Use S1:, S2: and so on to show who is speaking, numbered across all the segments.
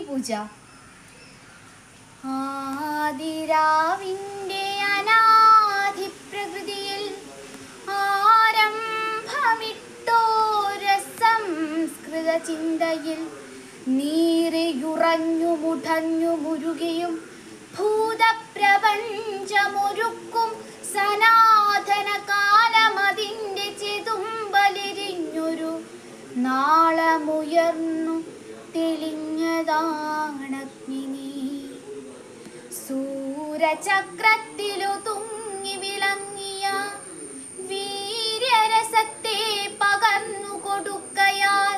S1: പൂജ. ആദിരാവിൻ്റെ അനാദിപ്രകൃതിയിൽ ആരംഭമിട്ടോരസംസ്കൃത ചിന്തയിൽ നീറിയുറഞ്ഞു മുടഞ്ഞു മുരുകിയും ഭൂതപ്രപഞ്ചമൊരുക്കും സനാതന കാലമതിൻ്റെ ചെതുമ്പലിരിഞ്ഞൊരു നാളമുയർന്നു തെളിഞ്ഞതാണഗ്നി. സൂരചക്രത്തിലു തുങ്ങി വിളങ്ങിയ വീര്യരസത്തെ പകർന്നു കൊടുക്കയാൽ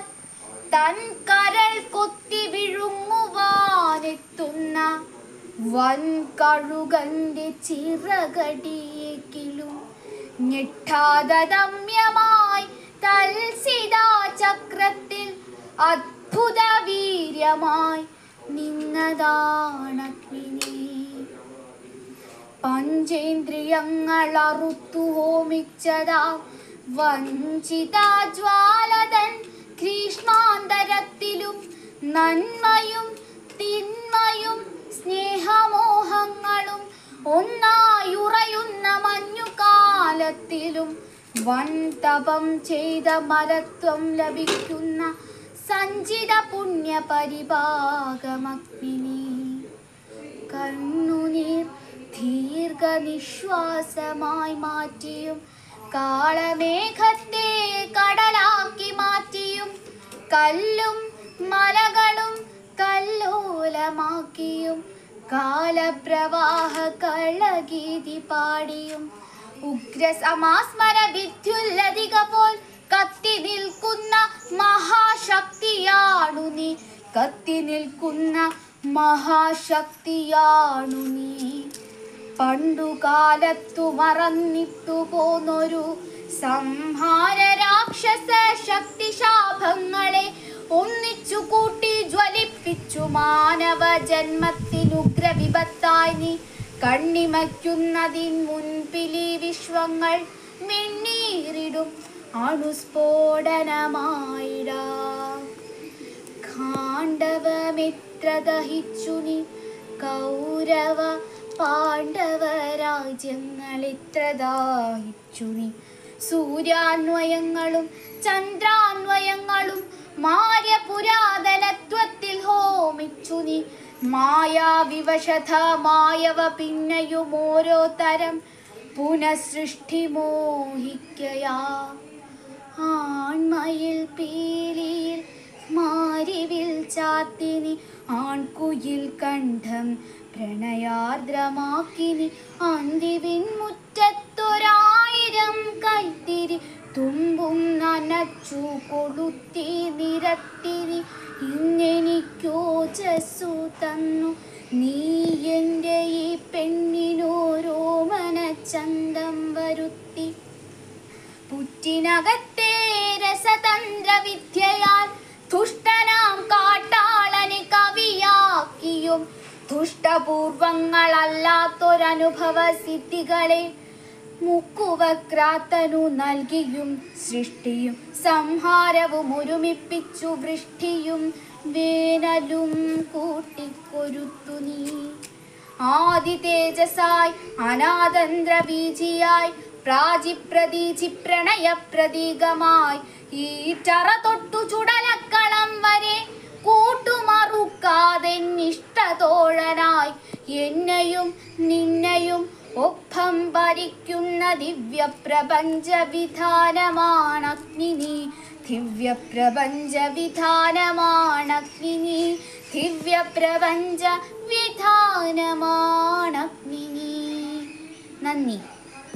S1: തൻ കരൾ കൊത്തി വിഴുങ്ങുവാനെത്തുന്ന വൻ കഴുകന്റെ ചിറകടിയേക്കിലും ഞെട്ടാതമ്യമായി തൽസിതാചക്രത്തിൽ അദ്ഭുത വീര്യമായി നിന്നതാണഗ്നി. പഞ്ചേന്ദ്രിയങ്ങൾ അറുത്തു ഹോമിച്ചതാ വഞ്ചിതാജ്വാലതൻ ഗ്രീഷ്മാന്തരത്തിലും നന്മയും തിന്മയും സ്നേഹമോഹങ്ങളും ഒന്നായുറയുന്ന മഞ്ഞുകാലത്തിലും വൻ തപം ചെയ്ത മരത്വം ലഭിക്കുന്ന സഞ്ചിത പുണ്യ പരിഭാഗമഗ്നി. കണ്ണുനീർ ദീർഘനിശ്വാസമായി മാറ്റിയും കാളമേഘത്തെ കടലാക്കി മാറ്റിയും കല്ലും മലകളും കല്ലോലമാക്കിയും കാലപ്രവാഹ കളഗീതി പാടിയും ഉഗ്രസമാസ്മര വിദ്യുല്ലതിക പോൽ കത്തി നിൽക്കുന്ന മഹാശക്തിയാണു നീ. കത്തി നിൽക്കുന്ന മഹാശക്തിയാണു നീ. പണ്ടുകാലത്തു മറന്നിട്ടു പോന്നൊരു സംഹാര രാക്ഷസ ശക്തിശാപങ്ങളെ ഒന്നിച്ചു കൂട്ടി ജ്വലിപ്പിച്ചു മാനവ ജന്മത്തിനുഗ്രവിപത്തായി നീ കണ്ണിമയ്ക്കുന്നതിൻ മുൻപിലി വിശ്വങ്ങൾ മിന്നീറിടും അണുസ്ഫോടനമായിടാ. ഖാണ്ഡവമെത്ര ദഹിച്ചു നീ, കൗരവ പാണ്ഡവ രാജ്യങ്ങൾ എത്ര ദാഹിച്ചു നീ. സൂര്യാന്വയങ്ങളും ചന്ദ്രാന്വയങ്ങളും മാര്യപുരാതനത്വത്തിൽ ഹോമിച്ചു നീ. മായാവിവശത മായവ പിന്നെയും ഓരോ തരം പുനഃസൃഷ്ടി മോഹിക്കയാ. ആൺമയിൽ പീലിയിൽ മാരിവിൽ ചാത്തിനി ആൺകുയിൽ കണ്ഠം പ്രണയാർദ്രമാക്കിനി. അന്തിവിൻ മുറ്റത്തൊരായിരം കൈത്തിരി തുമ്പും നനച്ചു കൊളുത്തി നിരത്തിനി. ഇന്നെനിക്കോജസ്സു തന്നു നീ എൻ്റെ ഈ പെണ്ണിനോരോ മനച്ചന്തം വരുത്തി. പുറ്റിനകത്തെ രസതന്ത്രവിദ്യയാൽ ദുഷ്ടനാം കാട്ടാളനെ കവിയാക്കിയും ദുഷ്ടപൂർവങ്ങളല്ലാത്തൊരനുഭവ സിദ്ധികളെ മുക്കുവക്രാത്തനു നൽകിയും സൃഷ്ടിയും സംഹാരവും ഒരുമിപ്പിച്ചു വൃഷ്ടിയും വേനലും കൂട്ടിക്കൊരുത്തു നീ. ആദി തേജസായി അനാതന്ത്രബീജിയായി പ്രാചിപ്രതീചി പ്രണയപ്രതീകമായി ഈറ്ററ തൊട്ടു ചുടലക്കളം വരെ കൂട്ടുമറുക്കാതെന്നിഷ്ടതോഴനായി എന്നെയും നിന്നെയും ഒപ്പം ഭരിക്കുന്ന ദിവ്യപ്രപഞ്ചവിധാനമാണഗ്നി. ദിവ്യപ്രപഞ്ചവിധാനമാണഗ്നി. ദിവ്യപ്രപഞ്ചവിധാനമാണഗ്നി. നന്ദി.